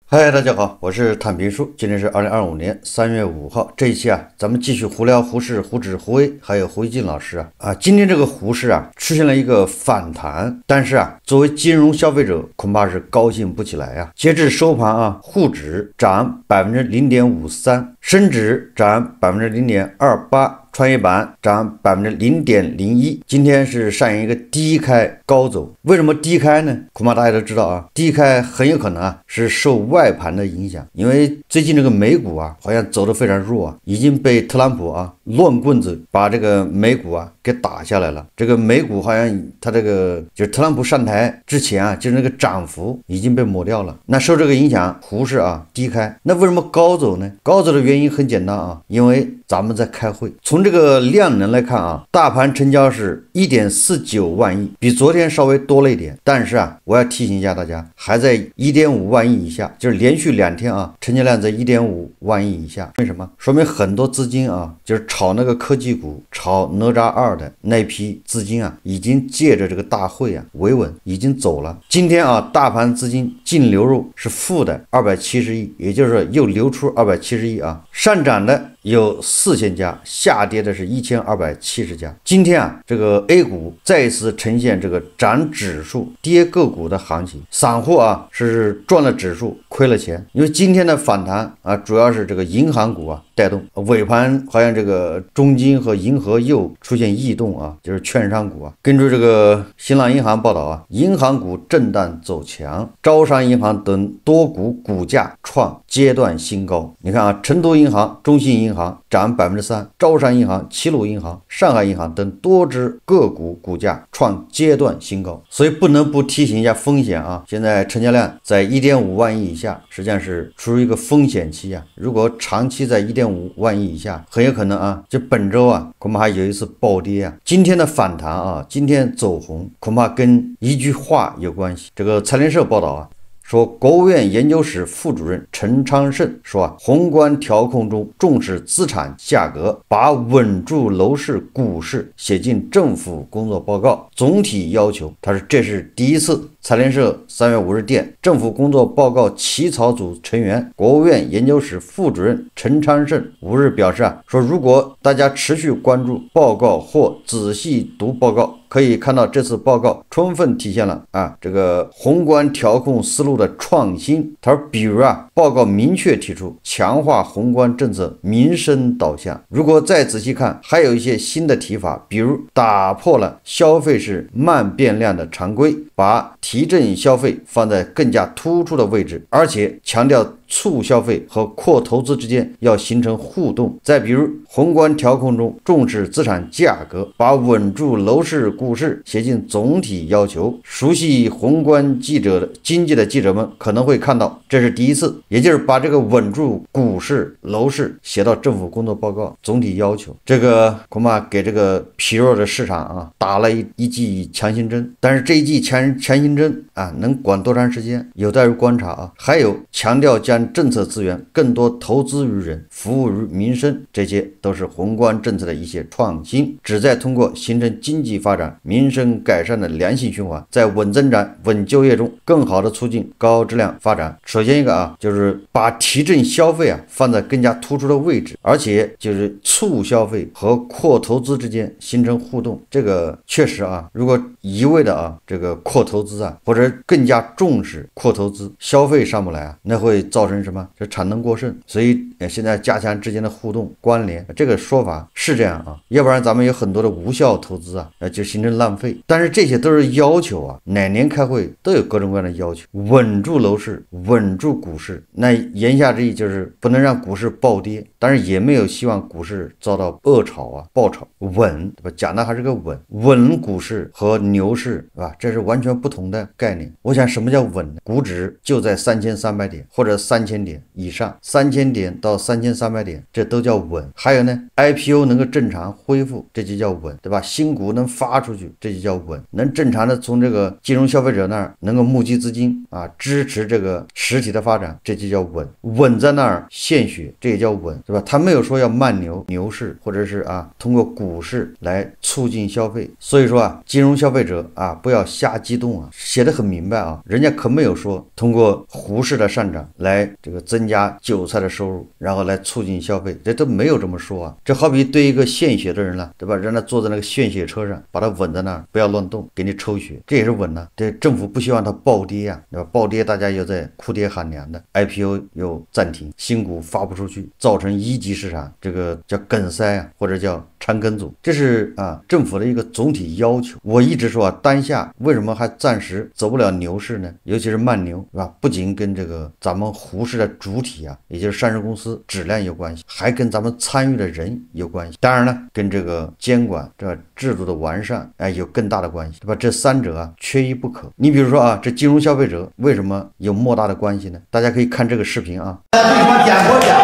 嗨，大家好，我是坦平叔。今天是2025年3月5号，这一期咱们继续胡聊胡适、胡指、胡威，还有胡一进老师今天这个胡适出现了一个反弹，但是作为金融消费者，恐怕是高兴不起来截至收盘沪指涨0.53%，深指涨0.28%。创业板涨0.01%，今天是上演一个低开高走。为什么低开呢？恐怕大家都知道低开很有可能是受外盘的影响，因为最近这个美股好像走得非常弱已经被特朗普乱棍子把这个美股给打下来了。这个美股好像它这个就是特朗普上台之前就是那个涨幅已经被抹掉了。那受这个影响，胡适低开。那为什么高走呢？高走的原因很简单因为咱们在开会。从这个量能来看大盘成交是1.49万亿，比昨天稍微多了一点，但是我要提醒一下大家，还在1.5万亿以下，就是连续2天成交量在1.5万亿以下。为什么？说明很多资金就是炒那个科技股、炒哪吒2的那批资金已经借着这个大会维稳已经走了。今天大盘资金净流入是负的270亿，也就是说又流出270亿上涨的有4000家，下跌的是1270家。今天这个 A 股再一次呈现这个涨指数跌个股的行情，散户是赚了指数亏了钱。因为今天的反弹主要是这个银行股带动，尾盘好像这个中金和银河又出现异动就是券商股根据这个新浪银行报道银行股震荡走强，招商银行等多股股价创阶段新高。你看成都银行、中信银行涨3%，招商银行、齐鲁银行、上海银行等多只个股股价创阶段新高。所以不能不提醒一下风险现在成交量在1.5万亿以下，实际上是处于一个风险期如果长期在1.5万亿以下，很有可能就本周恐怕还有一次暴跌今天的反弹今天走红，恐怕跟一句话有关系。这个财联社报道说，国务院研究室副主任陈昌盛说宏观调控中重视资产价格，把稳住楼市股市写进政府工作报告总体要求。他说这是第一次。财联社3月5日电，政府工作报告起草组成员、国务院研究室副主任陈昌盛5日表示说，如果大家持续关注报告或仔细读报告，可以看到这次报告充分体现了这个宏观调控思路的创新。他说比如报告明确提出强化宏观政策民生导向。如果再仔细看，还有一些新的提法，比如打破了消费是慢变量的常规，把提振消费放在更加突出的位置，而且强调促消费和扩投资之间要形成互动。再比如宏观调控中重视资产价格，把稳住楼市股市写进总体要求。熟悉宏观经济的记者们可能会看到，这是第一次，也就是把这个稳住股市楼市写到政府工作报告总体要求。这个恐怕给这个疲弱的市场打了一剂强心针。但是这一剂强心针能管多长时间有待于观察还有强调将政策资源更多投资于人，服务于民生，这些都是宏观政策的一些创新，旨在通过形成经济发展、民生改善的良性循环，在稳增长、稳就业中更好的促进高质量发展。首先一个就是把提振消费放在更加突出的位置，而且就是促消费和扩投资之间形成互动。这个确实如果一味的这个扩投资或者更加重视扩投资，消费上不来那会造成什么？这产能过剩。所以现在加强之间的互动关联，这个说法是这样要不然咱们有很多的无效投资就形成浪费。但是这些都是要求哪年开会都有各种各样的要求，稳住楼市，稳住股市。那言下之意就是不能让股市暴跌，但是也没有希望股市遭到恶炒暴炒。稳，对吧？讲的还是个稳股市和牛市，对吧？这是完全不同的概念。我想什么叫稳呢？股指就在3300点或者3000点以上，3000点到3300点，这都叫稳。还有呢 ，IPO 能够正常恢复，这就叫稳，对吧？新股能发出去，这就叫稳。能正常的从这个金融消费者那儿能够募集资金啊，支持这个实体的发展，这就叫稳。稳在那儿献血，这也叫稳，对吧？他没有说要慢牛市，或者是通过股市来促进消费。所以说金融消费者不要瞎激动写得很明白人家可没有说通过股市的上涨来这个增加韭菜的收入，然后来促进消费，这都没有这么说这好比对一个献血的人了，对吧？让他坐在那个献血车上，把他稳在那儿，不要乱动，给你抽血，这也是稳这政府不希望它暴跌对吧？暴跌大家又在哭爹喊娘的 ，IPO 又暂停，新股发不出去，造成一级市场这个叫梗塞或者叫长梗阻，这是政府的一个总体要求。我一直说当下为什么还暂时走不了牛市呢？尤其是慢牛，是吧？不仅跟这个咱们股市的主体也就是上市公司质量有关系，还跟咱们参与的人有关系。当然了，跟这个监管、这个制度的完善有更大的关系，对吧？这三者缺一不可。你比如说这金融消费者为什么有莫大的关系呢？大家可以看这个视频对方讲过讲，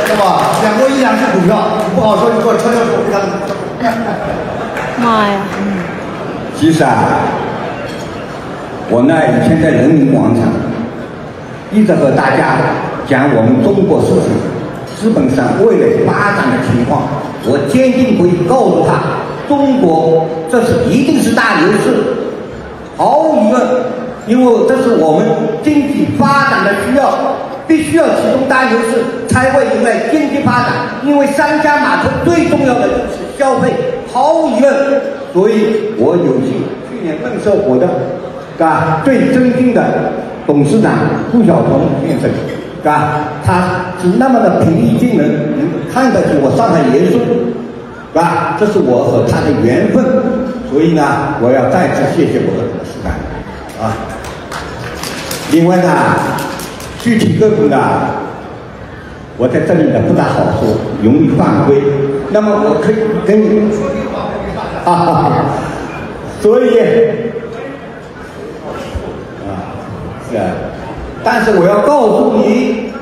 对吧？讲过1-2只股票，不好说，你给我抄抄手。妈呀！其实我呢以前在人民广场一直和大家讲我们中国市场基本上未来发展的情况，我坚定不移告诉他，中国这是一定是大牛市，毫无疑问，因为这是我们经济发展的需要，必须要启动大牛市才会迎来经济发展，因为商家码头最重要的是消费，毫无疑问。所以我有幸去年认识我的最尊敬的董事长顾晓彤先生，他是那么的平易近人，能看得起我上海爷叔，这是我和他的缘分。所以呢，我要再次谢谢我的董事长另外呢，具体个股呢，我在这里呢不大好说，容易犯规。那么我可以跟你说句话，所以是，但是我要告诉你，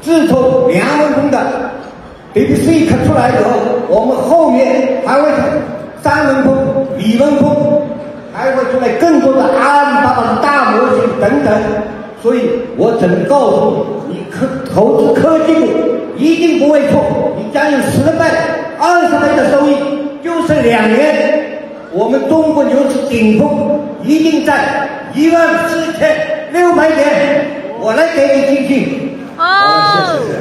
自从梁文峰的 DBC 出来以后，我们后面还会张文峰、李文峰，还会出来更多的阿里巴巴的大模型等等。所以我只能告诉你，投资科技股一定不会错，你将有10倍、20倍的收益，就是2年。我们中国牛市顶峰一定在14600点，我来给你信心。谢谢。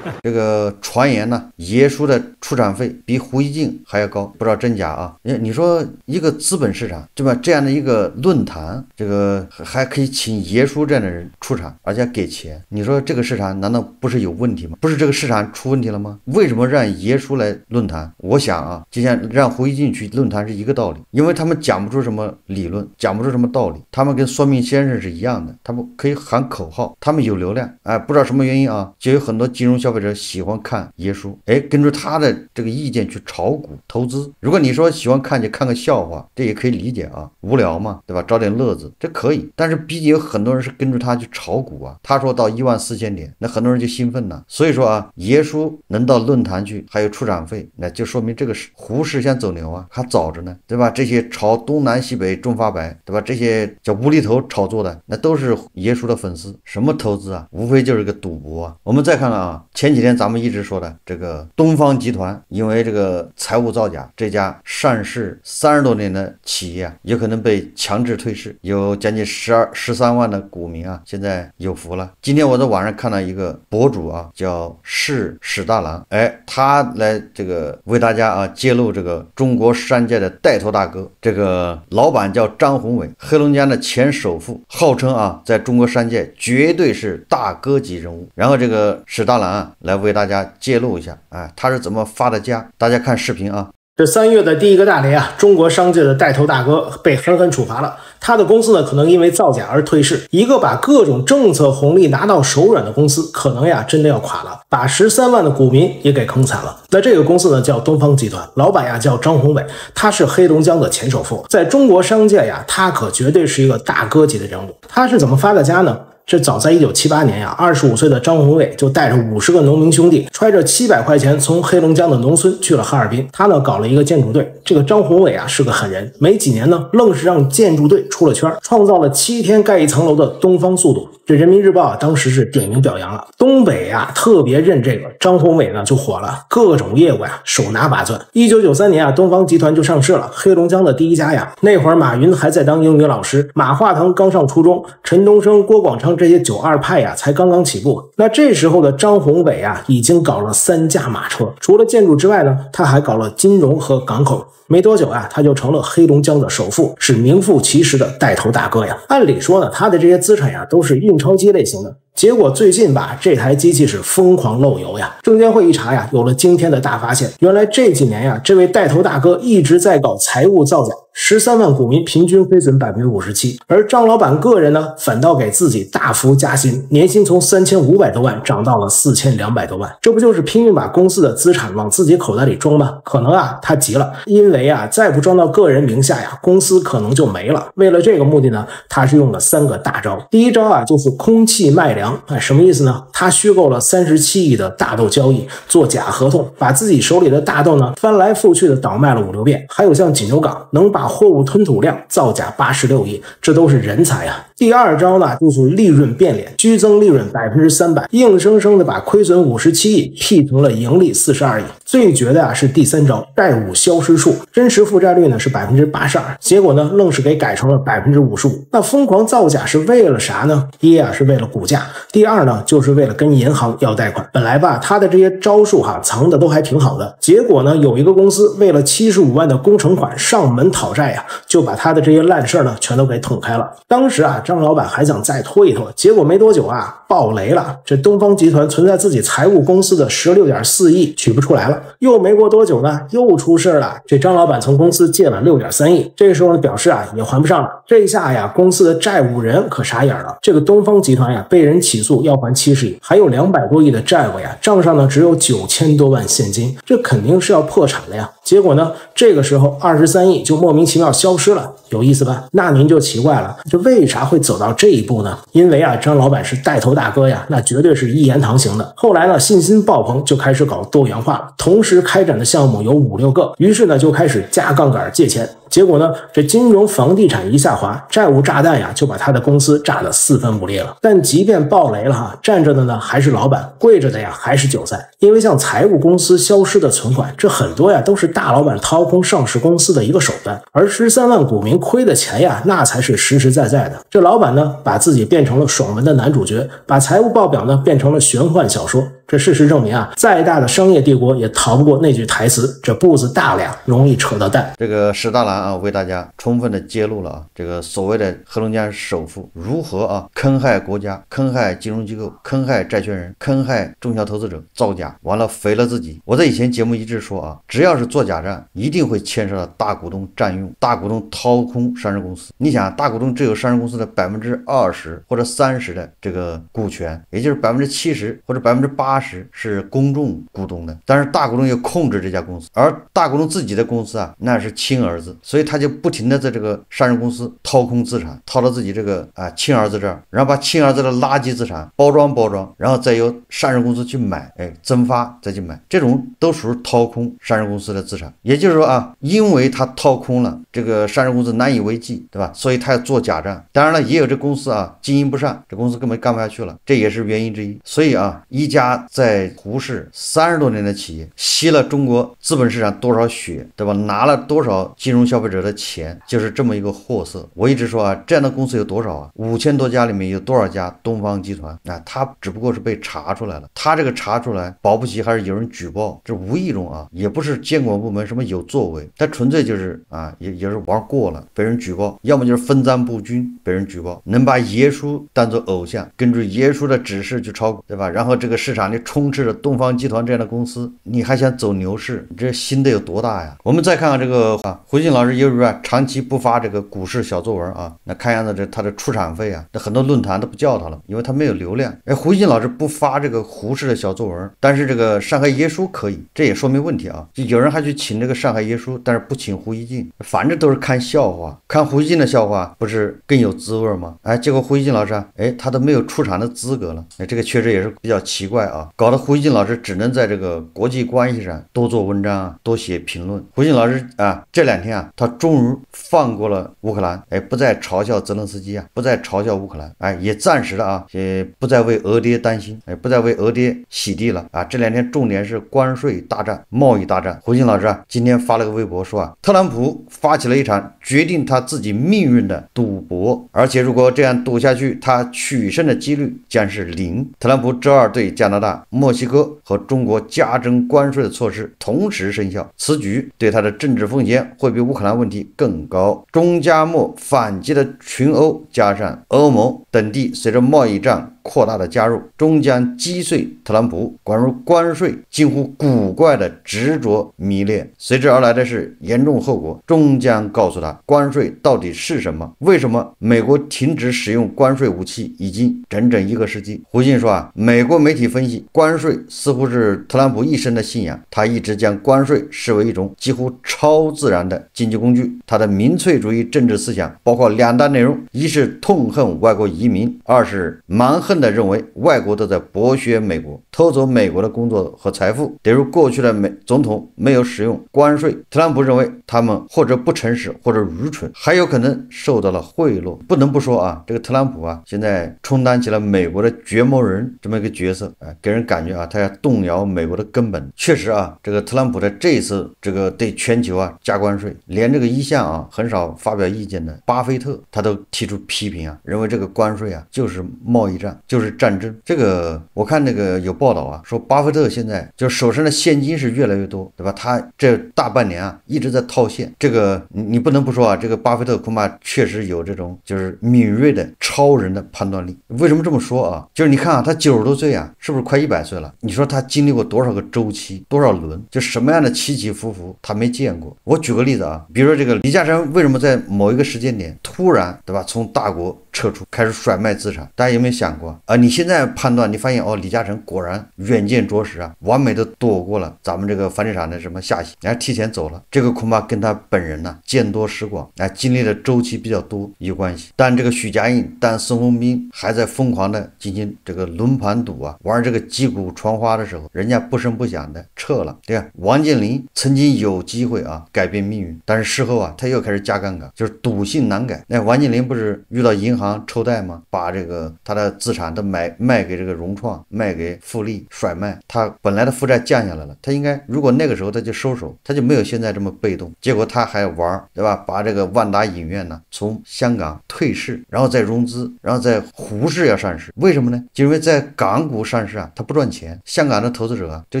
这个传言呢，爷叔的出场费比胡一静还要高，不知道真假你说一个资本市场，对吧？这样的一个论坛，这个还可以请爷叔这样的人出场，而且给钱，你说这个市场难道不是有问题吗？不是这个市场出问题了吗？为什么让爷叔来论坛？我想就像让胡一静去论坛是一个道理，因为他们讲不出什么理论，讲不出什么道理，他们跟算命先生是一样的，他们可以喊口号，他们有流量，不知道什么原因就有很多金融消费者喜欢看爷叔，根据他的这个意见去炒股投资。如果你说喜欢看就看个笑话，这也可以理解无聊嘛，对吧？找点乐子，这可以。但是毕竟有很多人是跟着他去炒股他说到14000点，那很多人就兴奋了。所以说爷叔能到论坛去，还有出场费，那就说明这个胡适想走牛还早着呢，对吧？这些炒东南西北中发白，对吧？这些叫无厘头炒作的，那都是爷叔的粉丝。什么投资无非就是个赌博我们再看看前几天咱们一直说的这个东方集团，因为这个财务造假，这家上市30多年的企业有可能被强制退市，有将近13万的股民现在有福了。今天我在网上看到一个博主叫史大郎，他来这个为大家揭露这个中国山寨的带头大哥，这个老板叫张宏伟，黑龙江的前首富，号称在中国山寨绝对是大哥级人物。然后这个史大郎来为大家揭露一下他是怎么发的家，大家看视频这3月的第一个大雷啊，中国商界的带头大哥被狠狠处罚了。他的公司呢，可能因为造假而退市。一个把各种政策红利拿到手软的公司，可能呀真的要垮了，把13万的股民也给坑惨了。那这个公司呢叫东方集团，老板呀叫张宏伟，他是黑龙江的前首富，在中国商界呀，他可绝对是一个大哥级的人物。他是怎么发的家呢？这早在1978年呀，25岁的张宏伟就带着50个农民兄弟，揣着700块钱从黑龙江的农村去了哈尔滨。他呢搞了一个建筑队。这个张宏伟啊是个狠人，没几年呢，愣是让建筑队出了圈，创造了7天盖1层楼的东方速度。这人民日报啊当时是点名表扬了。东北啊特别认这个，张宏伟呢就火了，各种业务啊手拿把攥。1993年啊，东方集团就上市了，黑龙江的第一家呀。那会儿马云还在当英语老师，马化腾刚上初中，陈东升、郭广昌这些92派呀才刚刚起步。那这时候的张宏伟啊已经搞了3驾马车，除了建筑之外呢，他还搞了金融和港口。没多久啊，他就成了黑龙江的首富，是名副其实的带头大哥呀。按理说呢，他的这些资产呀都是印钞机类型的。结果最近吧，这台机器是疯狂漏油呀。证监会一查呀，有了惊天的大发现。原来这几年呀，这位带头大哥一直在搞财务造假，13万股民平均亏损 57%， 而张老板个人呢，反倒给自己大幅加薪，年薪从3500多万涨到了4200多万。这不就是拼命把公司的资产往自己口袋里装吗？可能啊，他急了，因为啊，再不装到个人名下呀，公司可能就没了。为了这个目的呢，他是用了3个大招。第一招啊，就是空气卖粮。什么意思呢？他虚构了37亿的大豆交易，做假合同，把自己手里的大豆呢翻来覆去的倒卖了5、6遍。还有像锦州港能把货物吞吐量造假86亿，这都是人才啊。第二招呢，就是利润变脸，虚增利润300%，硬生生的把亏损57亿 P 成了盈利42亿。最绝的啊是第3招，债务消失术，真实负债率呢是82%，结果呢愣是给改成了55%。那疯狂造假是为了啥呢？一啊是为了股价，第二呢就是为了跟银行要贷款。本来吧，他的这些招数藏的都还挺好的，结果呢有一个公司为了75万的工程款上门讨债呀，就把他的这些烂事呢全都给捅开了。当时啊，张老板还想再拖一拖，结果没多久啊，爆雷了。这东方集团存在自己财务公司的16.4亿取不出来了。又没过多久呢，又出事了。这张老板从公司借了6.3亿，这时候呢表示啊也还不上了。这一下呀，公司的债务人可傻眼了。这个东方集团呀被人起诉要还70亿，还有200多亿的债务呀，账上呢只有9000多万现金，这肯定是要破产了呀。结果呢，这个时候23亿就莫名其妙消失了，有意思吧？那您就奇怪了，这为啥会走到这一步呢？因为啊，张老板是带头大哥呀，那绝对是一言堂型的。后来呢，信心爆棚，就开始搞多元化了，同时开展的项目有5、6个，于是呢就开始加杠杆借钱。结果呢，这金融房地产一下滑，债务炸弹呀，就把他的公司炸得4分5裂了。但即便爆雷了站着的呢还是老板，跪着的呀还是韭菜。因为像财务公司消失的存款，这很多呀都是大老板掏空上市公司的一个手段，而13万股民亏的钱呀，那才是实实在在的。这老板呢，把自己变成了爽文的男主角，把财务报表呢变成了玄幻小说。这事实证明啊，再大的商业帝国也逃不过那句台词：这步子大了呀，容易扯到蛋。这个史大郎啊，为大家充分的揭露了啊，这个所谓的黑龙江首富如何坑害国家、坑害金融机构、坑害债权人、坑害中小投资者，造假完了肥了自己。我在以前节目一直说啊，只要是做假账，一定会牵涉到大股东占用、大股东掏空上市公司。你想，大股东只有上市公司的20%或者30%的这个股权，也就是70%或者80%是公众股东的，但是大股东也控制这家公司，而大股东自己的公司啊，那是亲儿子，所以他就不停的在这个上市公司掏空资产，掏到自己这个亲儿子这儿，然后把亲儿子的垃圾资产包装，然后再由上市公司去买，增发再去买，这种都属于掏空上市公司的资产。也就是说啊，因为他掏空了，这个上市公司难以为继，对吧？所以他要做假账。当然了，也有这公司啊经营不善，这公司根本干不下去了，这也是原因之一。所以啊，一家在胡适30多年的企业，吸了中国资本市场多少血，对吧？拿了多少金融消费者的钱，就是这么一个货色。我一直说啊，这样的公司有多少啊？5000多家里面有多少家东方集团？他只不过是被查出来了，他这个查出来，保不齐还是有人举报，这无意中啊，也不是监管部门什么有作为，他纯粹就是也是玩过了，被人举报，要么就是分赃不均，被人举报，能把爷叔当做偶像，根据爷叔的指示去炒股，对吧？然后这个市场里你充斥着东方集团这样的公司，你还想走牛市，你这心得有多大呀？我们再看看这个胡锦老师由于长期不发这个股市小作文啊，那看样子他的出场费啊，那很多论坛都不叫他了，因为他没有流量。胡锦老师不发这个胡适的小作文，但是这个上海耶稣可以，这也说明问题啊。就有人还去请这个上海耶稣，但是不请胡锡进，反正都是看笑话，看胡锡进的笑话不是更有滋味吗？结果胡锡进老师他都没有出场的资格了，这个确实也是比较奇怪啊，搞得胡锡进老师只能在这个国际关系上多做文章多写评论。胡锡进老师这2天他终于放过了乌克兰，不再嘲笑泽连斯基不再嘲笑乌克兰，也暂时的也不再为俄爹担心，不再为俄爹洗地了这2天重点是关税大战、贸易大战。胡锡进老师今天发了个微博说特朗普发起了一场决定他自己命运的赌博，而且如果这样赌下去，他取胜的几率将是0。特朗普周二对加拿大、墨西哥和中国加征关税的措施同时生效，此举对他的政治风险会比乌克兰问题更高。中加墨反击的群欧加上欧盟等地随着贸易战扩大的加入，终将击碎特朗普关于关税近乎古怪的执着迷恋，随之而来的是严重后果，终将告诉他关税到底是什么，为什么美国停止使用关税武器已经整整1个世纪。胡信说美国媒体分析，关税似乎是特朗普一生的信仰，他一直将关税视为一种几乎超自然的经济工具。他的民粹主义政治思想包括2大内容，一是痛恨外国移民，二是蛮横地认为外国都在剥削美国，偷走美国的工作和财富。例如过去的总统没有使用关税，特朗普认为他们或者不诚实或者愚蠢，还有可能受到了贿赂。不能不说这个特朗普现在充当起了美国的绝谋人这么一个角色，给人感觉他要动摇美国的根本。确实这个特朗普的这一次这个对全球加关税，连这个一向很少发表意见的巴菲特他都提出批评认为这个关税就是贸易战，就是战争。这个我看那个有报道说巴菲特现在就手上的现金是越来越多，对吧？他这大半年一直在套现，这个你不能不说这个巴菲特恐怕确实有这种就是敏锐的超人的判断力。为什么这么说就是你看他90多岁是不是快100岁了？你说他经历过多少个周期，多少轮，就什么样的起起伏伏他没见过。我举个例子比如说这个李嘉诚为什么在某一个时间点突然，对吧，从大国撤出，开始甩卖资产？大家有没有想过你现在判断，你发现李嘉诚果然远见卓识完美的躲过了咱们这个房地产的什么下洗，然后提前走了。这个恐怕跟他本人见多识广经历的周期比较多有关系。但这个许家印、但孙宏斌还在疯狂的进行这个轮盘赌玩这个击鼓传花的时候，人家不声不响的撤了，对吧？王健林曾经有机会改变命运，但是事后他又开始加杠杆，就是赌性难改。那王健林不是遇到银行抽贷吗？把这个他的资产都卖给这个融创，卖给富力，甩卖，他本来的负债降下来了。他应该如果那个时候他就收手，他就没有现在这么被动。结果他还玩，对吧？把这个万达影院从香港退市，然后再融资，然后在胡适要上市。为什么呢？就因为在港股上市他不赚钱，香港的投资者就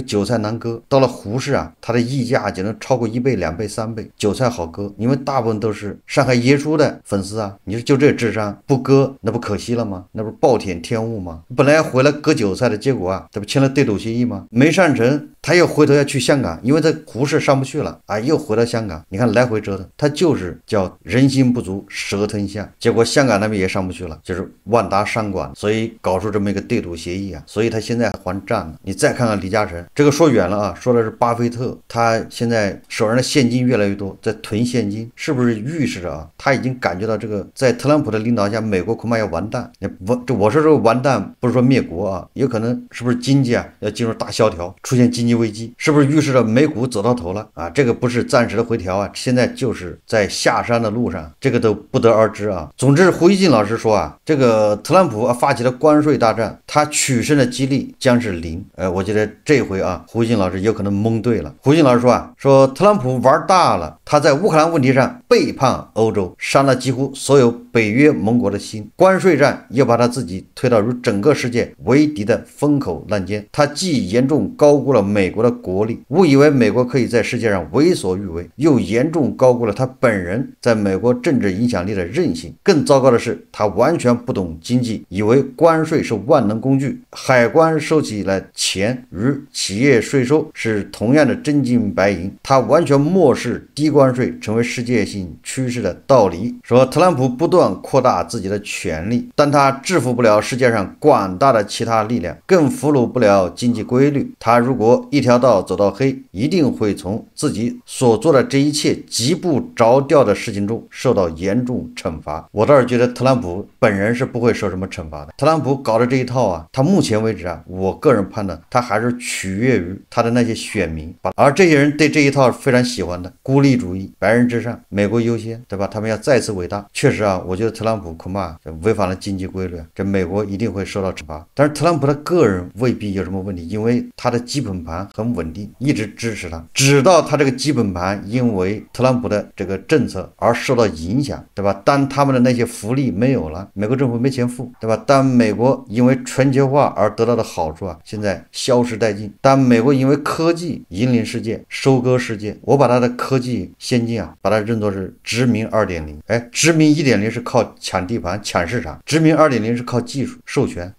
韭菜难割。到了胡适他的溢价就能超过1倍、2倍、3倍，韭菜好割。因为大部分都是上海耶稣的粉丝你说就这智商不割那不可惜了吗？那不是暴殄天物吗？本来要回来割韭菜的，结果这不签了对赌协议吗？没上成，他又回头要去香港，因为他胡适上不去了又回到香港。你看来回折腾，他就是叫人心不足蛇吞象。结果香港那边也上不去了，就是万达商管，所以搞出这么一个对赌协议所以他现在还债呢。你再看看李嘉诚，这个说远了说的是巴菲特，他现在手上的现金越来越多，在囤现金，是不是预示着他已经感觉到这个在特朗普的领导下，美国恐怕要完蛋。我说这个完蛋不是说灭国有可能是不是经济要进入大萧条，出现经济危机？是不是预示着美股走到头了这个不是暂时的回调现在就是在下山的路上，这个都不得而知总之胡锡进老师说这个特朗普发起了关税大战，他取胜的几率将是0。我觉得这回胡锡进老师有可能蒙对了。胡锡进老师说特朗普玩大了，他在乌克兰问题上背叛欧洲，伤了几乎所有北约盟国的心，关税战又把他自己推到到与整个世界为敌的风口浪尖。他既严重高估了美国的国力，误以为美国可以在世界上为所欲为，又严重高估了他本人在美国政治影响力的韧性。更糟糕的是，他完全不懂经济，以为关税是万能工具，海关收起来钱与企业税收是同样的真金白银。他完全漠视低关税成为世界性趋势的道理。说特朗普不断扩大自己的权力，但他制服不了世界上广大的其他力量，更俘虏不了经济规律。他如果一条道走到黑，一定会从自己所做的这一切极不着调的事情中受到严重惩罚。我倒是觉得特朗普本人是不会受什么惩罚的。特朗普搞的这一套啊，他目前为止啊，我个人判断他还是取悦于他的那些选民，而这些人对这一套非常喜欢的，孤立主义、白人至上、美国优先，对吧？他们要再次伟大。确实啊，我觉得特朗普恐怕违反了经济规律，这美国一定会受到惩罚。但是特朗普的个人未必有什么问题，因为他的基本盘很稳定，一直支持他，直到他这个基本盘因为特朗普的这个政策而受到影响，对吧？当他们的那些福利没有了，美国政府没钱付，对吧？当美国因为全球化而得到的好处啊，现在消失殆尽。当美国因为科技引领世界、收割世界，我把它的科技先进啊，把它认作是殖民 2.0。殖民 1.0 是靠抢地盘、抢市场，殖民 2.0 是靠技术授权。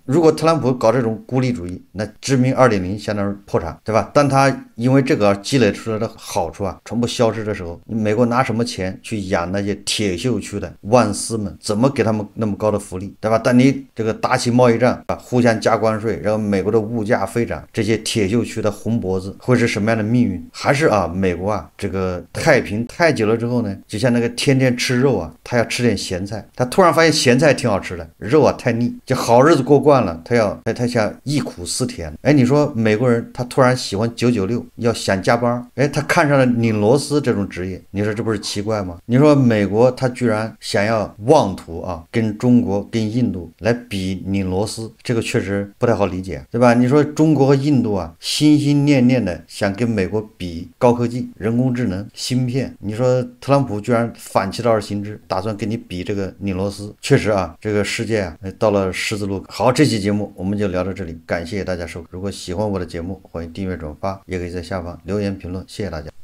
如果特朗普搞这种孤立主义，那殖民 2.0 相当于破产，对吧？当他因为这个而积累出来的好处啊，全部消失的时候，美国拿什么钱去养那些铁锈区的万斯们？怎么给他们那么高的福利，对吧？当你这个打起贸易战啊，互相加关税，然后美国的物价飞涨，这些铁锈区的红脖子会是什么样的命运？还是啊，美国啊这个太平太久了之后呢，就像那个天天吃肉啊，他要吃点咸菜，他突然发现咸菜挺好吃的，肉啊太腻，就好日子过惯了，他想忆苦思甜。你说美国人他突然喜欢996，要想加班，他看上了拧螺丝这种职业，你说这不是奇怪吗？你说美国他居然想要妄图啊跟中国跟印度来比拧螺丝，这个确实不太好理解，对吧？你说中国和印度啊心心念念的想跟美国比高科技、人工智能、芯片，你说特朗普居然反其道而行之，打算跟你比这个拧螺丝，确实啊，这个世界啊到了十字路口。好，这期节目我们就聊到这里，感谢大家收看。如果喜欢我的节目，欢迎订阅转发，也可以在下方留言评论，谢谢大家。